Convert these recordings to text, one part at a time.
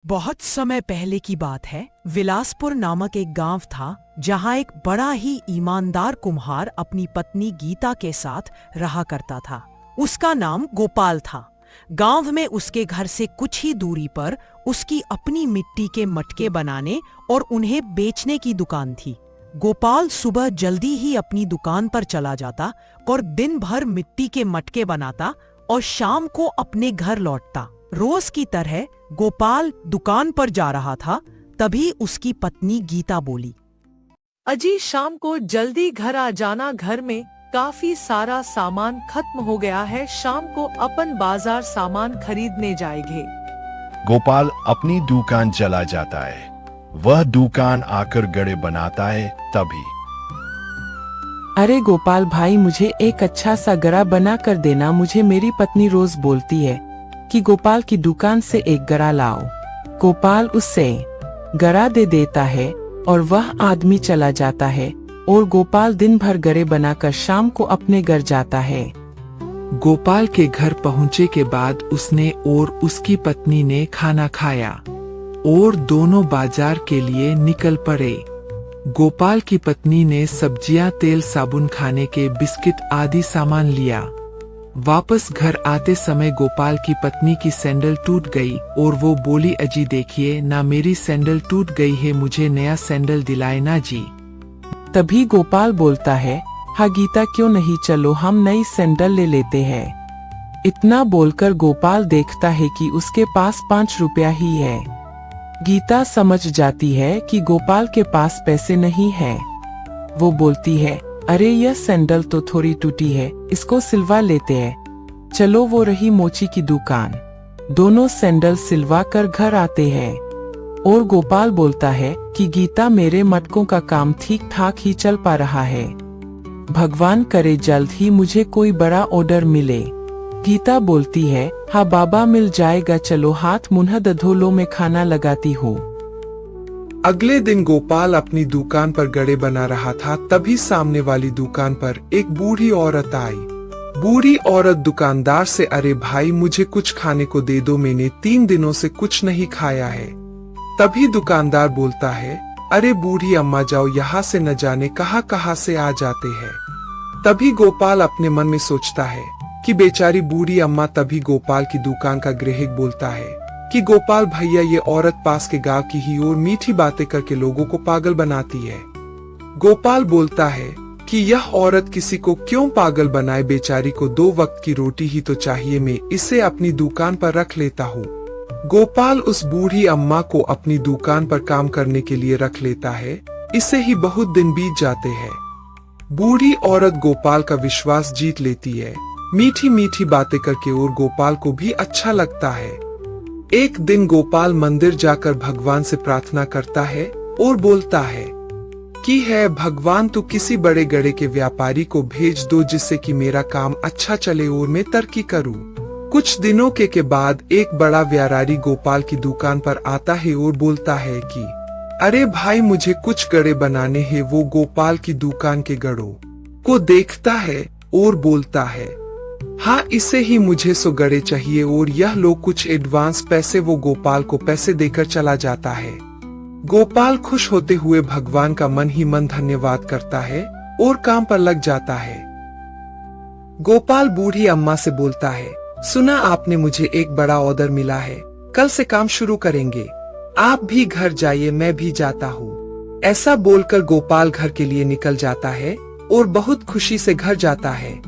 बहुत समय पहले की बात है। विलासपुर नामक एक गांव था जहां एक बड़ा ही ईमानदार कुम्हार अपनी पत्नी गीता के साथ रहा करता था। उसका नाम गोपाल था। गांव में उसके घर से कुछ ही दूरी पर उसकी अपनी मिट्टी के मटके बनाने और उन्हें बेचने की दुकान थी। गोपाल सुबह जल्दी ही अपनी दुकान पर चला जाता और दिन भर मिट्टी के मटके बनाता और शाम को अपने घर लौटता। रोज की तरह गोपाल दुकान पर जा रहा था, तभी उसकी पत्नी गीता बोली, अजी शाम को जल्दी घर आ जाना, घर में काफी सारा सामान खत्म हो गया है, शाम को अपन बाजार सामान खरीदने जाएंगे। गोपाल अपनी दुकान चला जाता है। वह दुकान आकर गड़े बनाता है। तभी अरे गोपाल भाई, मुझे एक अच्छा सा गड़ा बना कर देना। मुझे मेरी पत्नी रोज बोलती है कि गोपाल की दुकान से एक गड़ा लाओ। गोपाल उससे गड़ा दे देता है और वह आदमी चला जाता है और गोपाल दिन भर गड़े बनाकर शाम को अपने घर जाता है। गोपाल के घर पहुंचे के बाद उसने और उसकी पत्नी ने खाना खाया और दोनों बाजार के लिए निकल पड़े। गोपाल की पत्नी ने सब्जियां, तेल, साबुन, खाने के बिस्किट आदि सामान लिया। वापस घर आते समय गोपाल की पत्नी की सैंडल टूट गई और वो बोली, अजी देखिए ना, मेरी सैंडल टूट गई है, मुझे नया सैंडल दिलाए ना जी। तभी गोपाल बोलता है, हाँ गीता, क्यों नहीं, चलो हम नई सैंडल ले लेते हैं। इतना बोलकर गोपाल देखता है कि उसके पास 5 रुपया ही है। गीता समझ जाती है कि गोपाल के पास पैसे नहीं है। वो बोलती है, अरे यह सैंडल तो थोड़ी टूटी है, इसको सिलवा लेते हैं। चलो, वो रही मोची की दुकान। दोनों सैंडल सिलवा कर घर आते हैं और गोपाल बोलता है कि गीता, मेरे मटकों का काम ठीक ठाक ही चल पा रहा है। भगवान करे जल्द ही मुझे कोई बड़ा ऑर्डर मिले। गीता बोलती है, हाँ बाबा, मिल जाएगा, चलो हाथ मुंह धो लो, मैं खाना लगाती हूँ। अगले दिन गोपाल अपनी दुकान पर गड़े बना रहा था, तभी सामने वाली दुकान पर एक बूढ़ी औरत आई। बूढ़ी औरत दुकानदार से, अरे भाई, मुझे कुछ खाने को दे दो, मैंने 3 दिनों से कुछ नहीं खाया है। तभी दुकानदार बोलता है, अरे बूढ़ी अम्मा, जाओ यहाँ से, न जाने कहाँ से आ जाते हैं। तभी गोपाल अपने मन में सोचता है कि बेचारी बूढ़ी अम्मा। तभी गोपाल की दुकान का ग्राहक बोलता है कि गोपाल भैया, ये औरत पास के गांव की ही और मीठी बातें करके लोगों को पागल बनाती है। गोपाल बोलता है कि यह औरत किसी को क्यों पागल बनाए, बेचारी को 2 वक्त की रोटी ही तो चाहिए, मैं इसे अपनी दुकान पर रख लेता हूँ। गोपाल उस बूढ़ी अम्मा को अपनी दुकान पर काम करने के लिए रख लेता है। इससे ही बहुत दिन बीत जाते हैं। बूढ़ी औरत गोपाल का विश्वास जीत लेती है, मीठी मीठी बातें करके, और गोपाल को भी अच्छा लगता है। एक दिन गोपाल मंदिर जाकर भगवान से प्रार्थना करता है और बोलता है कि है भगवान, तू किसी बड़े गड़े के व्यापारी को भेज दो जिससे कि मेरा काम अच्छा चले और मैं तरक्की करूं। कुछ दिनों के बाद एक बड़ा व्यापारी गोपाल की दुकान पर आता है और बोलता है कि अरे भाई, मुझे कुछ गड़े बनाने हैं। वो गोपाल की दुकान के गड़ों को देखता है और बोलता है, हाँ इसे ही मुझे 100 गड़े चाहिए और यह लोग कुछ एडवांस पैसे। वो गोपाल को पैसे देकर चला जाता है। गोपाल खुश होते हुए भगवान का मन ही मन धन्यवाद करता है और काम पर लग जाता है। गोपाल बूढ़ी अम्मा से बोलता है, सुना आपने, मुझे एक बड़ा ऑर्डर मिला है, कल से काम शुरू करेंगे, आप भी घर जाइए, मैं भी जाता हूँ। ऐसा बोलकर गोपाल घर के लिए निकल जाता है और बहुत खुशी से घर जाता है।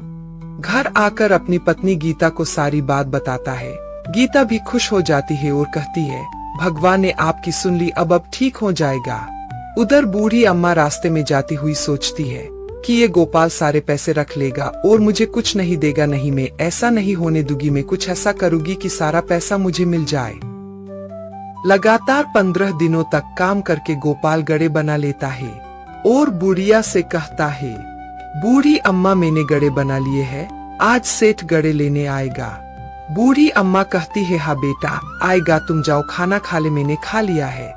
घर आकर अपनी पत्नी गीता को सारी बात बताता है। गीता भी खुश हो जाती है और कहती है, भगवान ने आपकी सुन ली, अब ठीक हो जाएगा। उधर बूढ़ी अम्मा रास्ते में जाती हुई सोचती है कि ये गोपाल सारे पैसे रख लेगा और मुझे कुछ नहीं देगा। नहीं, मैं ऐसा नहीं होने दूंगी, मैं कुछ ऐसा करूंगी कि सारा पैसा मुझे मिल जाए। लगातार 15 दिनों तक काम करके गोपाल गड़े बना लेता है और बुढ़िया से कहता है, बूढ़ी अम्मा, मैंने गड़े बना लिए हैं, आज सेठ गड़े लेने आएगा। बूढ़ी अम्मा कहती है, हाँ बेटा आएगा, तुम जाओ खाना खा ले, मैंने खा लिया है।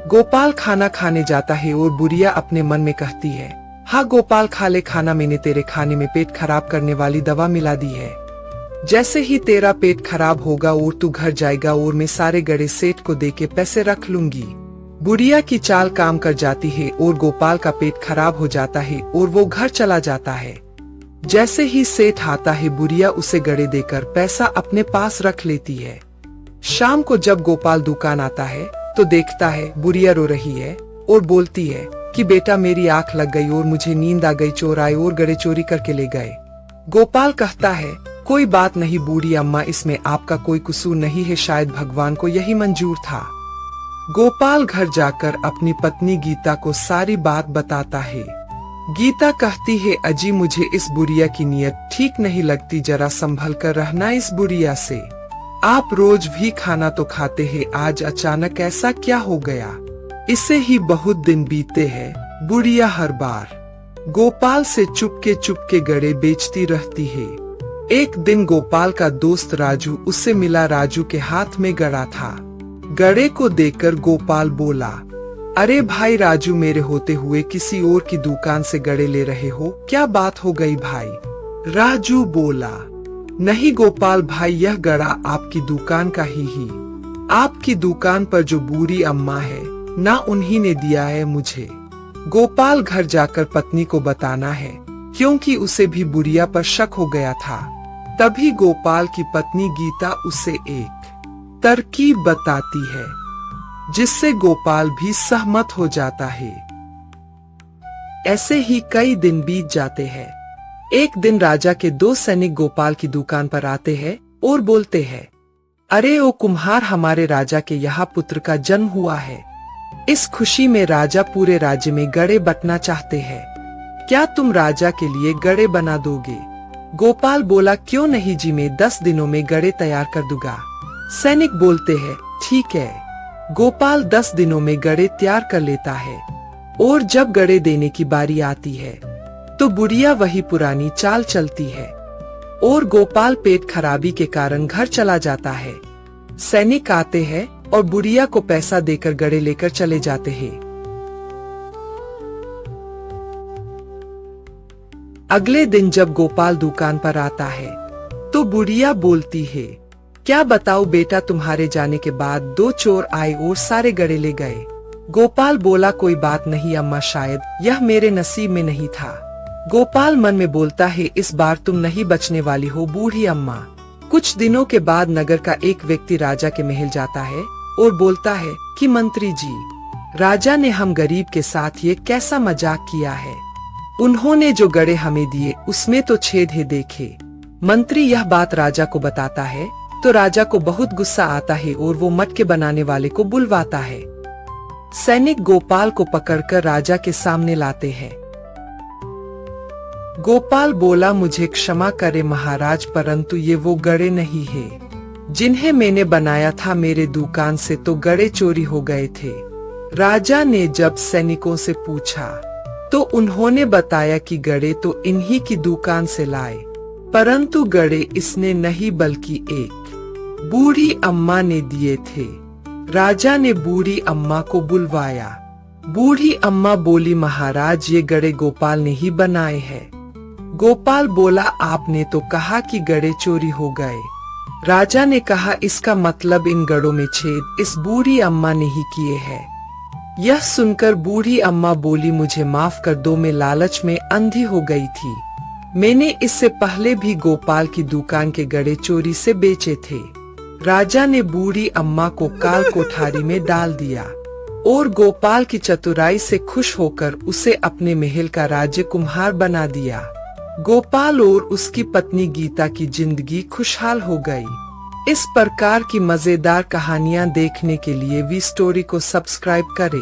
गोपाल खाना खाने जाता है और बुढ़िया अपने मन में कहती है, हाँ गोपाल खा ले खाना, मैंने तेरे खाने में पेट खराब करने वाली दवा मिला दी है। जैसे ही तेरा पेट खराब होगा और तू घर जाएगा और मैं सारे गड़े सेठ को दे के पैसे रख लूंगी। बुढ़िया की चाल काम कर जाती है और गोपाल का पेट खराब हो जाता है और वो घर चला जाता है। जैसे ही सेठ आता है बुढ़िया उसे गड़े देकर पैसा अपने पास रख लेती है। शाम को जब गोपाल दुकान आता है तो देखता है बुढ़िया रो रही है और बोलती है कि बेटा मेरी आंख लग गई और मुझे नींद आ गई, चोर आए और गड़े चोरी करके ले गए। गोपाल कहता है कोई बात नहीं बूढ़ी अम्मा, इसमें आपका कोई कसूर नहीं है, शायद भगवान को यही मंजूर था। गोपाल घर जाकर अपनी पत्नी गीता को सारी बात बताता है। गीता कहती है अजी मुझे इस बुढ़िया की नीयत ठीक नहीं लगती, जरा संभल कर रहना इस बुढ़िया से। आप रोज भी खाना तो खाते हैं, आज अचानक ऐसा क्या हो गया? इसे ही बहुत दिन बीते हैं। बुढ़िया हर बार गोपाल से चुपके गड़े बेचती रहती है। एक दिन गोपाल का दोस्त राजू उससे मिला। राजू के हाथ में गड़ा था। गड़े को देखकर गोपाल बोला, अरे भाई राजू, मेरे होते हुए किसी और की दुकान से गड़े ले रहे हो, क्या बात हो गई भाई? राजू बोला, नहीं गोपाल भाई, यह गड़ा आपकी दुकान का ही। आपकी दुकान पर जो बूढ़ी अम्मा है ना, उन्हीं ने दिया है मुझे। गोपाल घर जाकर पत्नी को बताना है क्योंकि उसे भी बुढ़िया पर शक हो गया था। तभी गोपाल की पत्नी गीता उसे एक तरकीब बताती है जिससे गोपाल भी सहमत हो जाता है। ऐसे ही कई दिन बीत जाते हैं। एक दिन राजा के 2 सैनिक गोपाल की दुकान पर आते हैं और बोलते हैं, अरे ओ कुम्हार, हमारे राजा के यहाँ पुत्र का जन्म हुआ है। इस खुशी में राजा पूरे राज्य में गड़े बंटना चाहते हैं, क्या तुम राजा के लिए गड़े बना दोगे? गोपाल बोला, क्यों नहीं जी, मैं 10 दिनों में गड़े तैयार कर दूंगा। सैनिक बोलते हैं, ठीक है। गोपाल 10 दिनों में गड़े तैयार कर लेता है और जब गड़े देने की बारी आती है तो बुढ़िया वही पुरानी चाल चलती है और गोपाल पेट खराबी के कारण घर चला जाता है। सैनिक आते हैं और बुढ़िया को पैसा देकर गड़े लेकर चले जाते हैं। अगले दिन जब गोपाल दुकान पर आता है तो बुढ़िया बोलती है, क्या बताओ बेटा, तुम्हारे जाने के बाद 2 चोर आए और सारे गड़े ले गए। गोपाल बोला, कोई बात नहीं अम्मा, शायद यह मेरे नसीब में नहीं था। गोपाल मन में बोलता है, इस बार तुम नहीं बचने वाली हो बूढ़ी अम्मा। कुछ दिनों के बाद नगर का एक व्यक्ति राजा के महल जाता है और बोलता है कि मंत्री जी, राजा ने हम गरीब के साथ ये कैसा मजाक किया है। उन्होंने जो गड़े हमें दिए उसमें तो छेद है देखे। मंत्री यह बात राजा को बताता है तो राजा को बहुत गुस्सा आता है और वो मटके बनाने वाले को बुलवाता है। सैनिक गोपाल को पकड़कर राजा के सामने लाते हैं। गोपाल बोला, मुझे क्षमा करे महाराज, परंतु ये वो गड़े नहीं है जिन्हें मैंने बनाया था। मेरे दुकान से तो गड़े चोरी हो गए थे। राजा ने जब सैनिकों से पूछा तो उन्होंने बताया कि गड़े तो इन्हीं की दुकान से लाए, परंतु गड़े इसने नहीं बल्कि एक बूढ़ी अम्मा ने दिए थे। राजा ने बूढ़ी अम्मा को बुलवाया। बूढ़ी अम्मा बोली, महाराज ये गड़े गोपाल ने ही बनाए हैं। गोपाल बोला, आपने तो कहा कि गड़े चोरी हो गए। राजा ने कहा, इसका मतलब इन गड़ों में छेद इस बूढ़ी अम्मा ने ही किए हैं। यह सुनकर बूढ़ी अम्मा बोली, मुझे माफ कर दो, मैं लालच में अंधी हो गई थी। मैंने इससे पहले भी गोपाल की दुकान के गड़े चोरी से बेचे थे। राजा ने बूढ़ी अम्मा को काल कोठारी में डाल दिया और गोपाल की चतुराई से खुश होकर उसे अपने महल का राज्य कुम्हार बना दिया। गोपाल और उसकी पत्नी गीता की जिंदगी खुशहाल हो गई। इस प्रकार की मजेदार कहानियाँ देखने के लिए वी स्टोरी को सब्सक्राइब करें।